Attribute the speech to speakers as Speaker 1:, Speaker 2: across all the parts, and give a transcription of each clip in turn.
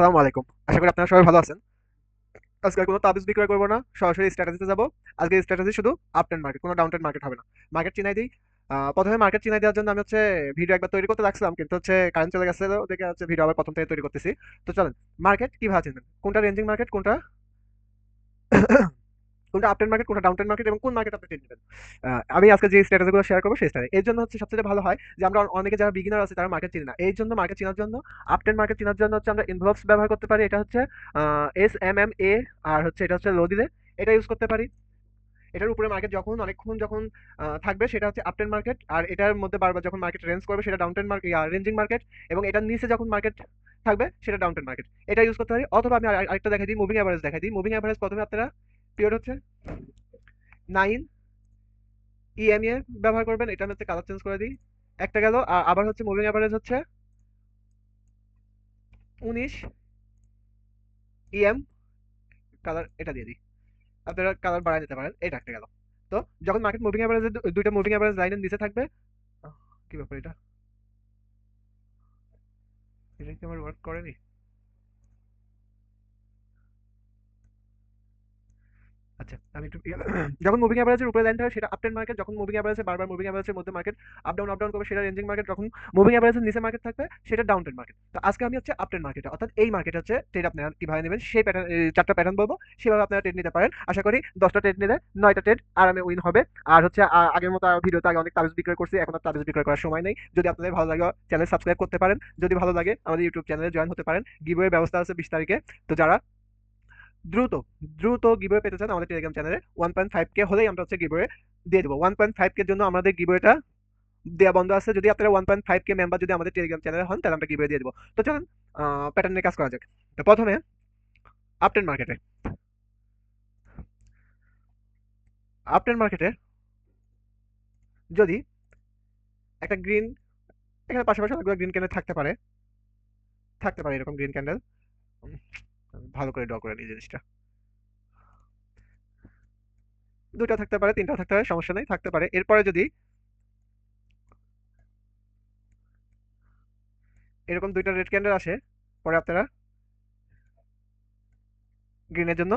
Speaker 1: আসসালামু আলাইকুম। আশা করি আপনারা সবাই ভালো আছেন। আজকে আর কোনো তাবিজ বিক্রয় করব না। সরাসরি স্ট্র্যাটেজিতে যাব। আজকে স্ট্র্যাটেজি শুধু আপ ট্রেন্ড মার্কেট, কোনো ডাউন ট্রেন্ড মার্কেট হবে না। মার্কেট চিনাই দেই। ১ম এ মার্কেট চিনাই দেওয়ার জন্য আমি ভিডিও একবার তৈরি করতে লাগছিলাম। কিন্তু কারেন্ট চলে গেছে দেখে ভিডিও আবার ১ম থেকে তৈরি করতেছি। তো চলেন, মার্কেট কিভাবে চিনবেন? কোনটা রেঞ্জিং মার্কেট, কোনটা কোনটা আপ ট্রেন্ড মার্কেট, কোনটা ডাউন ট্রেন্ড মার্কেট এবং কোন মার্কেট আপনি ট্রেড নিবেন। আমি আজকে যে স্ট্র্যাটেজিগুলো শেয়ার করব সেই স্ট্র্যাটেজি। এর জন্য সবচেয়ে ভালো হয় যে আমরা অনেকে যারা বিগিনার আছে তারা মার্কেট চিনি না। এই জন্য মার্কেট চেনার জন্য, আপ ট্রেন্ড মার্কেট চেনার জন্য আমরা ইনভলভস ব্যবহার করতে পারি। এটা SMMA, আর এটা লো দিলে এটা ইউজ করতে পারি। এটার উপরে মার্কেট যখন অনেকক্ষণ যখন থাকবে সেটা হচ্ছে আপ ট্রেন্ড মার্কেট, আর এটার মধ্যে বারবার যখন মার্কেট রেঞ্জ করবে সেটা down trend market, ranging market, এবং এটার নিচে যখন মার্কেট থাকবে সেটা ডাউন ট্রেন্ড মার্কেট। এটা ইউজ করতে পারি। অথবা আমি আরেকটা দেখাই দিই, মুভিং অ্যাভারেজ দেখাই দিই। মুভিং অ্যাভারেজ প্রথমে আপনারা পিরিয়ড হচ্ছে 9 EMA ব্যবহার করবেন। এটা আমি কালার চেঞ্জ করে দিই। একটা গেল। আবার মুভিং অ্যাভারেজ 19 EM, কালার এটা দিয়ে দিই। আপনারা কালার বাড়ায় নিতে পারেন। এটা একটা গেল। তো যখন মার্কেট মুভিং অ্যাভারেজের দুইটা মুভিং অ্যাভারেজ লাইনের নিচে থাকবে, আহ, কি ব্যাপার এটা? এটা কি আমার ওয়ার্ক করেনি? আচ্ছা, আমি একটু যখন মুভিং এভারেজের উপরে লাইন থাকে সেটা আপ ট্রেন্ড মার্কেট। যখন মুভিং এভারেজে বারবার মুভিং এভারেজের মধ্যে মার্কেট আপ ডাউন করবে সেটা রেঞ্জিং মার্কেট। যখন মুভিং এভারেজের নিচে মার্কেট থাকবে সেটা ডাউন ট্রেন্ড মার্কেট। তো আজকে আমি আপ ট্রেন্ড মার্কেটে, অর্থাৎ এই মার্কেট ট্রেড আপনারা কিভাবে নেবেন সেই প্যাটার্ন, 4টা প্যাটার্ন বলবো, সেভাবে আপনারা ট্রেড নিতে পারেন। আশা করি 10টা ট্রেড নিলে 9টা ট্রেড আরামে উইন হবে। আর আগের মতো ভিডিওতে আগে অনেক তাবিজ বিক্রয় করছি, এখন আর তাবিজ বিক্রয় করার সময় নেই। যদি আপনাদের ভালো লাগে চ্যানেল সাবস্ক্রাইব করতে পারেন। যদি ভালো লাগে আমাদের ইউটিউব চ্যানেলে জয়েন হতে পারেন। গিভওয়ে ব্যবস্থা আছে 20 তারিখে। তো যারা দ্রুত দ্রুত গিভওয়ে পেতে চান আমাদের টেলিগ্রাম চ্যানেলে 1.5K হলেই আমরা গিভওয়ে দিয়ে দেবো। 1.5K জন্য আমাদের গিভওয়েটা দেওয়া বন্ধ আছে। যদি আপনারা 1.5K মেম্বার যদি আমাদের টেলিগ্রাম চ্যানেলে হন তাহলে আমরা গিভওয়ে দিয়ে দেবো। তো চলুন প্যাটার্নের কাজ করা যাক। তো প্রথমে আপট্রেন্ড মার্কেটে, আপট্রেন্ড মার্কেটে যদি একটা গ্রিন, এখানে পাশাপাশি অনেকগুলো গ্রিন ক্যান্ডেল থাকতে পারে এরকম গ্রিন ক্যান্ডেল। ভালো করে ড্র করে নিই জিনিসটা। দুইটা থাকতে পারে, তিনটা থাকতে পারে, সমস্যা নেই, থাকতে পারে। এরপরে যদি এরকম দুইটা রেড ক্যান্ডেল আসে, পরে আপনারা গ্রিনের জন্য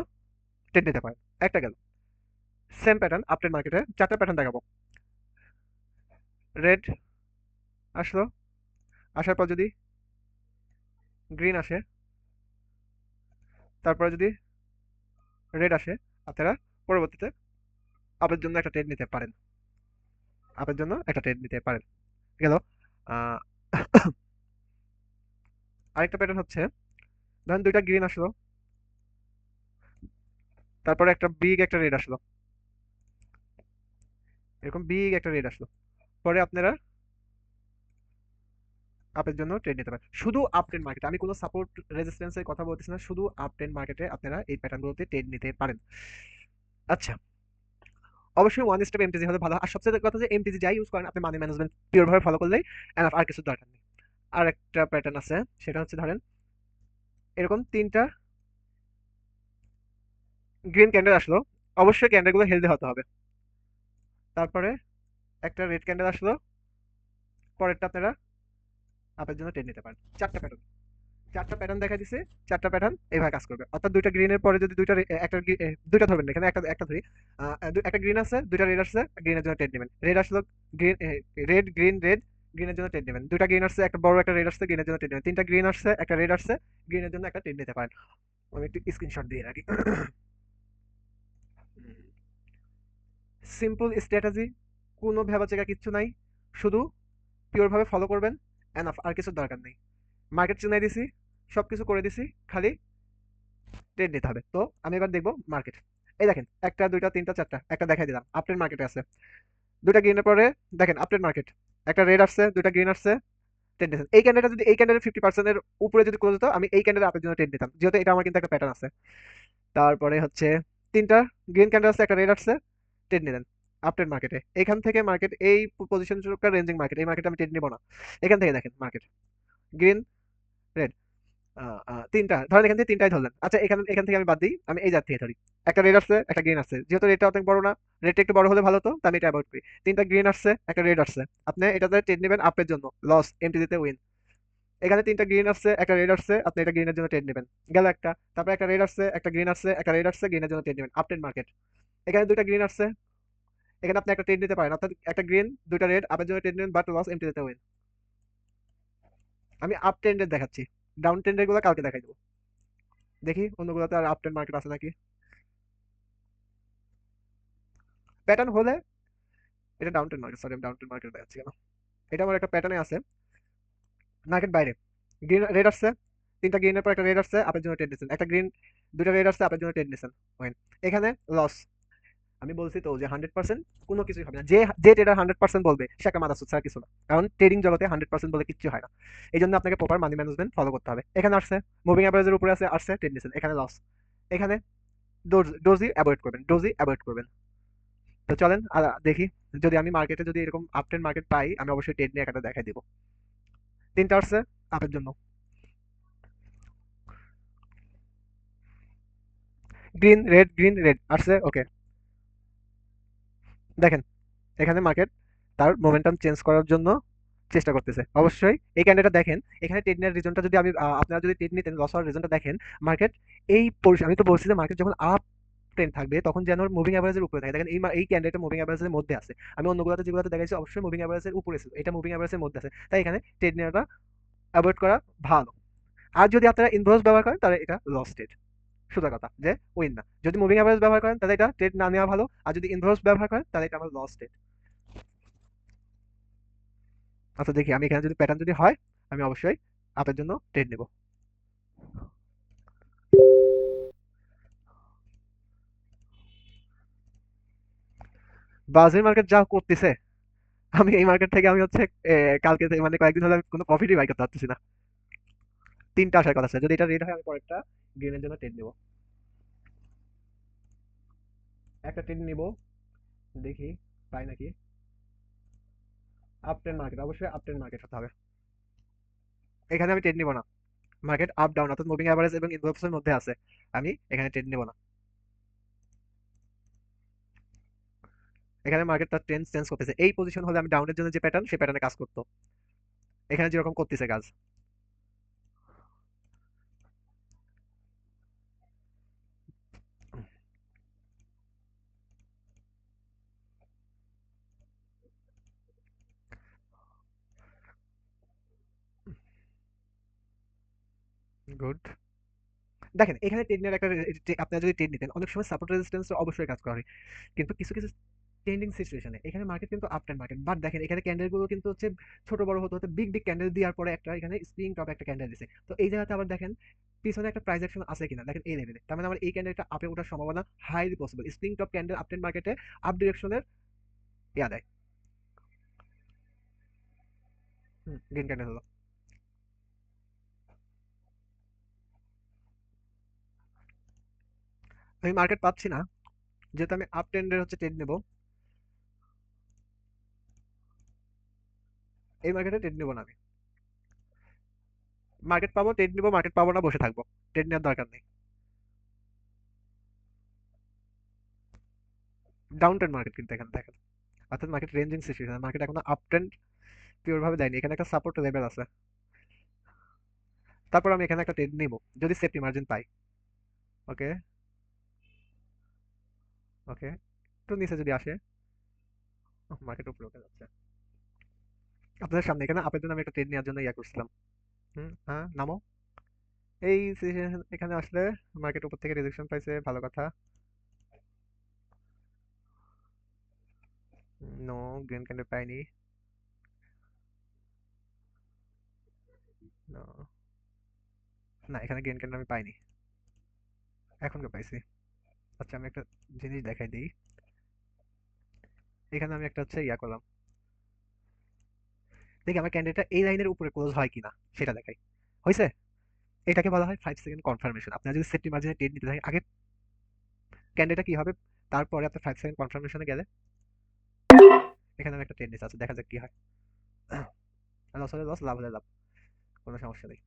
Speaker 1: ট্রেড নিতে পারেন। একটা গেল। সেম প্যাটার্ন আপট্রেন্ড মার্কেটে 4টা প্যাটার্ন দেখাবো। রেড আসলো, আসার পর যদি গ্রিন আসে, তারপরে যদি রেড আসে, আপনারা পরবর্তীতে আপের জন্য একটা ট্রেড নিতে পারেন। আপের জন্য একটা ট্রেড নিতে পারেন। গেল। আহ, আরেকটা প্যাটার্ন ধরেন দুইটা গ্রিন আসলো, তারপরে একটা বিগ একটা রেড আসলো, এরকম বিগ একটা রেড আসলো, পরে আপনারা আপের জন্য ট্রেড নিতে পারেন। শুধু আপ ট্রেন্ড মার্কেটে, আমি কোনো সাপোর্ট রেজিস্ট্যান্সের কথা বলতেছি না, শুধু আপ ট্রেন্ড মার্কেটে আপনারা এই প্যাটার্নগুলোতে ট্রেড নিতে পারেন। আচ্ছা, অবশ্যই ওয়ান স্টেপ এমটিজি হলে ভালো। আর সবচেয়ে কথা এমটিজি যাই ইউজ করেন আপনি মানি ম্যানেজমেন্ট পিওর ভাবে ফলো করলেই এনাফ, আর কিছু দরকার নেই। আর একটা প্যাটার্ন আছে, সেটা ধরেন এরকম তিনটা গ্রিন ক্যান্ডেল আসলো, অবশ্যই ক্যান্ডেলগুলো হেলদি হতে হবে। তারপরে একটা রেড ক্যান্ডেল আসলো, পরেরটা আপনারা আপের জন্য ট্রেড নিতে পারেন। 4টা প্যাটার্ন দেখা দিছে। 4টা প্যাটার্ন এইভাবে কাজ করবে। অর্থাৎ দুইটা গ্রিনের পরে যদি দুইটা ধরবেন না, এখানে একটা ধরি। একটা গ্রিন আছে, দুইটা রেড আসছে, গ্রিনের জন্য ট্রেড নেবেন। রেড আসলো, গ্রিন, রেড গ্রিন রেড, গ্রিনের জন্য ট্রেড নেবেন। দুইটা গ্রিন আসছে, একটা বড় একটা রেড আসছে, গ্রিনের জন্য ট্রেড নেবেন। তিনটা গ্রিন আসছে, একটা রেড আসছে, গ্রিনের জন্য একটা ট্রেড নিতে পারেন। আমি একটু স্ক্রিনশট দিয়ে রাখি। সিম্পল স্ট্র্যাটেজি, কোনো ভেবাচেকা কিচ্ছু নাই। শুধু পিওর ভাবে ফলো করবেন, এনাফ, আর কিছু দরকার নেই। মার্কেট চিনাই দিছি, সবকিছু করে দিছি, খালি ট্রেড নিতে হবে। তো আমি এবার দেখবো মার্কেট। এই দেখেন, একটা দুইটা তিনটা চারটা, একটা দেখাই দিলাম আপট্রেন্ড মার্কেটে আছে। দুইটা গ্রিনের পরে দেখেন আপট্রেন্ড মার্কেট, একটা রেড আসছে, দুইটা গ্রিন আসছে, ট্রেড নিতেন। এই ক্যান্ডেলটা যদি এই ক্যান্ডেলের 50% এর উপরে যদি ক্লোজ হতো, আমি এই ক্যান্ডেলের আপের জন্য ট্রেড নিতাম, যেহেতু এটা আমার কিন্তু একটা প্যাটার্ন আছে। তারপরে তিনটা গ্রিন ক্যান্ডেল আছে, একটা রেড আসছে, ট্রেড নিলেন আপট্রেন্ড মার্কেটে। এখান থেকে মার্কেট এই পজিশন রেঞ্জিং মার্কেট, এই মার্কেটে আমি ট্রেড নিব না। এখান থেকে দেখেন মার্কেট গ্রিন রেড, তিনটা ধরেন, এখান থেকে তিনটাই ধরলেন। আচ্ছা, এখান থেকে আমি বাদ দিই, আমি এই জাত থেকে ধরি। একটা রেড আসছে, একটা গ্রিন আসছে, যেহেতু রেডটা অনেক বড় না, রেডটা একটু বড় হলে ভালো, তো আমি এটা অ্যাভয়েড করি। তিনটা গ্রিন আসছে, একটা রেড আসছে, আপনি এটাতে ট্রেড নেবেন আপের জন্য, লস এমটি দিতে উইন। এখানে 3টা গ্রিন আসছে, একটা রেড আসছে, আপনি এটা গ্রিনের জন্য ট্রেড নেবেন। গেল একটা। তারপর একটা রেড আসছে, একটা গ্রিন আসছে, একটা রেড আসছে, গ্রিনের জন্য ট্রেড নেবেন। Up trend market. এখানে 2টা গ্রিন আসছে, এখানে আপনি একটা ট্রেড নিতে পারেন। অর্থাৎ একটা গ্রিন, 2টা রেড, আপের জন্য ট্রেড নেবেন বাট লস এমটিতে উইন। আমি আপ ট্রেন্ডের দেখাচ্ছি। ডাউন ট্রেন্ডের গুলো কালকে দেখাই দেবো। দেখি অন্যগুলোতে আর আপ ট্রেন্ড মার্কেট আছে নাকি। প্যাটার্ন হলে এটা ডাউন ট্রেন্ড মার্কেট, সরি আমি ডাউন ট্রেন্ড মার্কেট দেখাচ্ছি কেন। এটা আমার একটা প্যাটার্নে আছে মার্কেট বাইরে। গ্রিন রেড আসছে, 3টা গ্রিনের পর একটা রেড আসছে, আপের জন্য ট্রেড নিছেন। একটা গ্রিন, 2টা রেড আসছে, আপের জন্য ট্রেড নিছেন। ওয়েন। এখানে লস। আমি বলছি তো যে 100% কোনো কিছুই হবে না। যে যে ট্রেডার 100% বলবে সে একটা মাথা ছাড়া কিছু না। কারণ ট্রেডিং জগতে 100% বলে কিচ্ছু হয় না। এই জন্য আপনাকে প্রপার মানি ম্যানেজমেন্ট ফলো করতে হবে। এখানে আসছে, মুভিং অ্যাভারেজের উপরে আছে, আসছে, ট্রেড নিছেন, এখানে লস। এখানে ডোজি অ্যাভয়েড করবেন, ডোজি অ্যাভয়েড করবেন। তো চলেন আর দেখি, যদি আমি মার্কেটে যদি এরকম আপ ট্রেন্ড মার্কেট পাই, আমি অবশ্যই ট্রেড নিয়ে একটা দেখাই দিব। 3টা আসছে আপের জন্য, গ্রিন রেড আসছে, ওকে। দেখেন এখানে মার্কেট তার মোমেন্টাম চেঞ্জ করার জন্য চেষ্টা করতেছে। অবশ্যই এই ক্যান্ডেলটা দেখেন, এখানে ট্রেড নেওয়ার রিজনটা যদি আমি আপনারা যদি ট্রেড নিতেন লস হওয়ার রিজনটা দেখেন। মার্কেট এই আমি তো বলছি যে মার্কেট যখন আপ ট্রেন্ড থাকবে তখন যেন মুভিং অ্যাভারেজের উপরে থাকে। দেখেন এই ক্যান্ডেলটা মুভিং অ্যাভারেজের মধ্যে আছে। আমি অন্যগুলোতে যেগুলোতে দেখাইছি অবশ্যই মুভিং অ্যাভারেজের উপরে ছিল, এটা মুভিং অ্যাভারেজের মধ্যে আছে, তাই এখানে ট্রেড নেওয়াটা অ্যাভয়েড করা ভালো। আর যদি আপনারা ইনভেস্ট ব্যবহার করেন তাহলে এটা লস ট্রেড। সোজা কথা যে উইন না। যদি মুভিং অ্যাভারেজ ব্যবহার করেন তাহলে এটা ট্রেড না নেওয়া ভালো, আর যদি ইনভেস্ট ব্যবহার করেন তাহলে এটা আমার লস ট্রেড। আচ্ছা দেখি আমি এখানে যদি প্যাটার্ন যদি হয়, আমি অবশ্যই আপের জন্য ট্রেড নেব। ব্রাজিল মার্কেট যা করতেছে, আমি এই মার্কেট থেকে আমি হচ্ছে কালকে থেকে মানে কয়েকদিন হলে আমি কোনো প্রফিটই বাই করতে পারতেছি না। 3টা আসার কথা ছিল, যদি এটা রেড হয় আমি পরেরটা গ্রিনের জন্য ট্রেড নেব। একটা ট্রেড নিব, দেখি পাই নাকি। আপ ট্রেন্ড মার্কেট, অবশ্যই আপ ট্রেন্ড মার্কেট হতে হবে। এখানে আমি ট্রেড নিব না। মার্কেট আপ ডাউন অর্থাৎ মুভিং অ্যাভারেজ এবং ইনভেস্টের মধ্যে আছে, আমি এখানে ট্রেড নেব না। এখানে মার্কেট তার ট্রেন্ড চেঞ্জ করতেছে। এই পজিশন হলে আমি ডাউনের জন্য যে প্যাটার্ন, সেই প্যাটার্নে কাজ করতো। এখানে যেরকম করতেছে কাজ। গুড। দেখেন এখানে ট্রেড নেওয়ার একটা আপনারা যদি ট্রেড নিতেন অনেক সময় সাপোর্ট রেজিস্ট্যান্স অবশ্যই কাজ করে। কিন্তু কিছু কিছু ট্রেন্ডিং সিচুয়েশনে এখানে মার্কেট কিন্তু আপ ট্রেন্ড মার্কেট, বাট দেখেন এখানে ক্যান্ডেল গুলো কিন্তু হচ্ছে ছোট বড় হতে হতে বিগ বিগ ক্যান্ডেল দেওয়ার পরে একটা এখানে স্প্রিং টপ একটা ক্যান্ডেল দিছে। তো এই জায়গাতে আবার দেখেন পিছনে একটা প্রাইস অ্যাকশন আছে কিনা, দেখেন এই লেভেলে, তার মানে আমার এই ক্যান্ডেলটা আপে ওঠার সম্ভাবনা highly possible. Spring top candle up trend মার্কেটে আপ ডিরেকশনের ইয়া দেয়। গ্রিন ক্যান্ডেল হলো। আমি মার্কেট পাচ্ছি না, যেহেতু আমি আপ ট্রেন্ডের হচ্ছে ট্রেড নেব, এই মার্কেটে ট্রেড নেব না আমি। মার্কেট পাবো ট্রেড নিবো, মার্কেট পাবো না বসে থাকবো। ট্রেড নেওয়ার দরকার নেই। ডাউন ট্রেন্ড মার্কেট কিন্তু এখানে দেখেন, অর্থাৎ মার্কেট রেঞ্জিং সিচুয়েশন, মার্কেট এখনো আপ ট্রেন্ড পিওর ভাবে দেয়নি। এখানে একটা সাপোর্ট লেভেল আছে। তারপর আমি এখানে একটা ট্রেড নিব যদি সেফটি মার্জিন পাই। ওকে, ওকে, একটু নিচে যদি আসে, মার্কেট উপরে উঠে যাচ্ছে। আপনাদের সামনে এখানে আপের জন্য আমি একটা ট্রেড নেওয়ার জন্য ইয়া করছিলাম। হ্যাঁ নামো। এই সিচুয়েশন এখানে আসলে মার্কেট উপর থেকে রিজেকশন পাইছে, ভালো কথা। নো, গ্রিন ক্যান্ডেল পাইনি। No, না এখানে গ্রিন ক্যান্ডেল আমি পাইনি, এখন তো পাইছি। আচ্ছা আমি একটা জিনিস দেখাই দিই। এখানে আমি একটা হচ্ছে ইয়া করলাম, দেখি আমার ক্যান্ডেলটা এই লাইনের উপরে ক্লোজ হয় কিনা সেটা দেখাই। হয়েছে? এটাকে বলা হয় 5 সেকেন্ড কনফার্মেশন। আপনারা যদি সেফটি মার্জিনে ট্রেড নিতে থাকেন, আগে ক্যান্ডেলটা কি হবে, তারপরে আপনার 5 সেকেন্ড কনফার্মেশনে গেলে এখানে আমি একটা ট্রেড নিতে আছে, দেখা যাক কি হয়। লস হলে লস, লাভ হলে লাভ, কোনো সমস্যা নেই।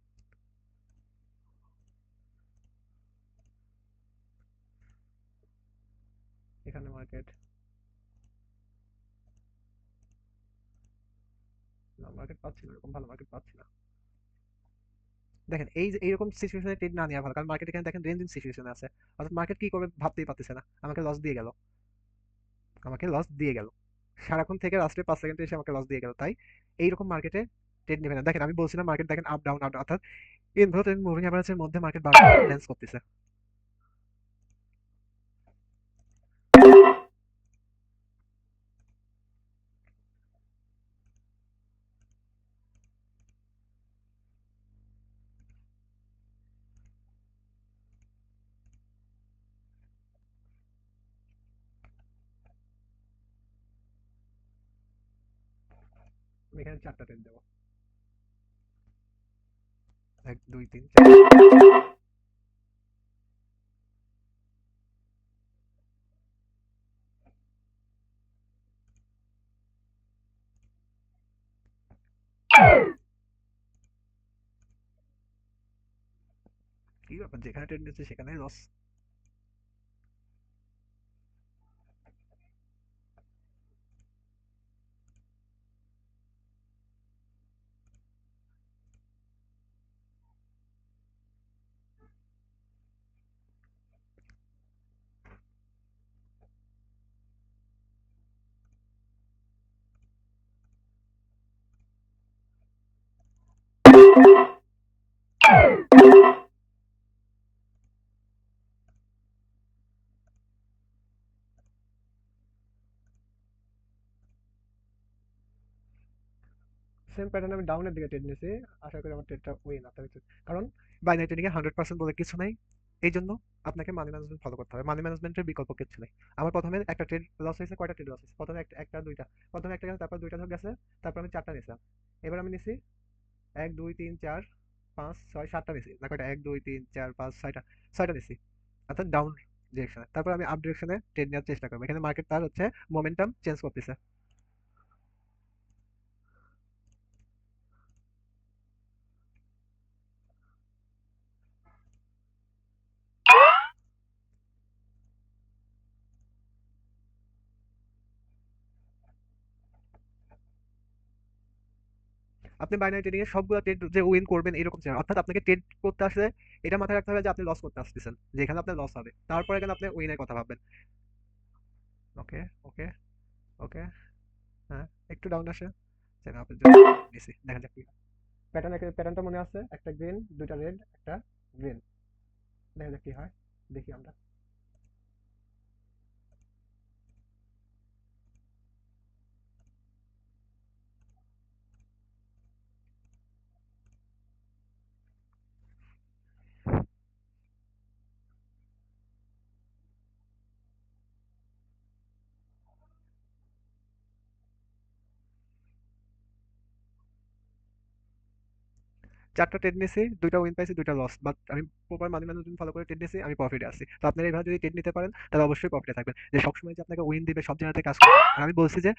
Speaker 1: এখানে মার্কেট, না মার্কেট পাচ্ছি না, এরকম ভালো মার্কেট পাচ্ছি না। দেখেন এই যে এইরকম সিচুয়েশনে ট্রেড না নেওয়া ভালো, কারণ মার্কেট এখানে দেখেন রেঞ্জিং সিচুয়েশনে আছে। অর্থাৎ মার্কেট কি করবে ভাবতেই পারতেছে না, আমাকে লস দিয়ে গেল, আমাকে লস দিয়ে গেল সারাক্ষণ থেকে লাস্টে 5 সেকেন্ডে এসে আমাকে লস দিয়ে গেল। তাই এইরকম মার্কেটে ট্রেড নেবে না। দেখেন আমি বলছিলাম মার্কেট দেখেন আপ ডাউন আপ ডাউন, অর্থাৎ ইনভ্যালুয়েট এন্ড মুভিং অ্যাভারেজের মধ্যে মার্কেট বারবার লেন্স করতেছে। আমি এখানে 4টা ট্রেড দেবো, 1 2 3 4। কি ব্যাপার, যেখানে ট্রেড নিচ্ছে সেখানেই লস। সেম প্যাটার্ন আমি ডাউনের দিকে ট্রেড নিয়েছি, আশা করি আমার ট্রেডটা উইন আপনার কিছু, কারণ বাইনারি ট্রেডিং এ 100% বলে কিছু নাই। এই জন্য আপনাকে মানি ম্যানেজমেন্ট ফলো করতে হবে, মানি ম্যানেজমেন্টের বিকল্প কিছু নেই। আমার প্রথমে একটা ট্রেড লস হয়েছে, কয়টা ট্রেড লস হয়েছে, প্রথমে একটা একটা দুইটা, প্রথমে একটা গেছে, তারপর দুইটা গেছে, তারপর আমি 4টা নিয়েছিলাম। এবার আমি নিছি 1 2 3 4 5 6 7টা নিছি, না কয়টা 1 2 3 4 5 6টা, 6টা নিছি, অর্থাৎ ডাউন ডিরেকশনে। তারপর আমি আপ ডিরেকশনে ট্রেড নেওয়ার চেষ্টা করবো, এখানে মার্কেট তার হচ্ছে মোমেন্টাম চেঞ্জ করতেছে। আপনি বাইনারি ট্রেডিং এ সবগুলো ট্রেড যে উইন করবেন এরকম ছিল না। অর্থাৎ আপনাকে ট্রেড করতে আসলে এটা মাথায় রাখতে হবে যে আপনি লস করতে আসতেছেন, যেখানে আপনার লস হবে তারপরে এখানে আপনি উইনের কথা ভাববেন। ওকে ওকে ওকে, হ্যাঁ একটু ডাউন আসে, সেটা আপনার জন্য নিছি, দেখা যাক কি প্যাটার্ন। প্যাটার্নটা মনে আছে, একটা গ্রিন দুইটা রেড একটা গ্রিন, দেখা যাক কি হয়, দেখি আমরা। চারটা ট্রেড নিয়েছি, দুইটা উইন পাইছি দুইটা লস, বাট আমি প্রপার মানি ম্যানেজমেন্ট ফলো করে ট্রেড নিয়েছি, আমি প্রফিটে আছি। তো আপনারা এইভাবে যদি ট্রেড নিতে পারেন তাহলে অবশ্যই প্রফিটে থাকবেন, যে সবসময় যে আপনাকে উইন দিবে সব জায়গাতে কাজ করবে। আর আমি বলছি যে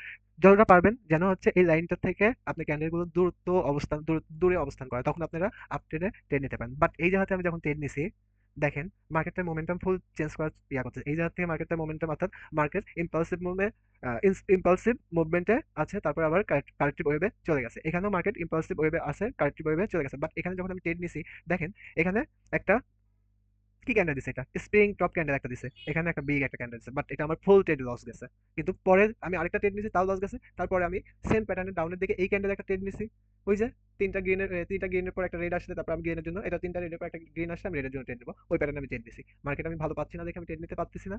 Speaker 1: যতটা পারবেন যেন হচ্ছে এই লাইনটা থেকে আপনি ক্যান্ডেলগুলো দূরত্ব অবস্থান দূরে অবস্থান করে, তখন আপনারা আপ ট্রেডে ট্রেড নিতে পারেন। বাট এই জায়গাতে আমি যখন ট্রেড নিছি দেখেন মার্কেটের মোমেন্টাম ফুল চেঞ্জ করার ইয়া করছে, এই জায়গা থেকে মার্কেটের মোমেন্টাম, অর্থাৎ মার্কেট ইম্পালসিভ মুভে ইম্পালসিভ মুভমেন্টে আছে, তারপর আবার কারেক্টিভ ওয়েভে চলে গেছে। এখানেও মার্কেট ইম্পালসিভ ওয়েভে আছে, কারেক্টিভ ওয়েভে চলে গেছে। বাট এখানে যখন আমি ট্রেড নিছি দেখেন এখানে একটা কি ক্যান্ডেল দিছে, এটা স্প্রিং টপ ক্যান্ডেল একটা দিছে, এখানে একটা বিগ একটা ক্যান্ডেল দিছে, বাট এটা আমার ফুল ট্রেড লস গেছে। কিন্তু পরে আমি আরেকটা ট্রেড নিছি, তাও লস গেছে। তারপরে আমি সেম প্যাটার্নের ডাউনের দিকে এই ক্যান্ডেল একটা ট্রেড নিছি, ওই যে তিনটা গ্রিনের পর একটা রেড আসলে তারপর আমি গ্রিনের জন্য, এটা তিনটা রেডের পর একটা গ্রিন আসলে আমি রেডের জন্য ট্রেড নেবো, ওই প্যাটার্নে আমি ট্রেড নিছি। মার্কেট আমি ভালো পাচ্ছি না দেখে আমি ট্রেড নিতে পারতেছি না,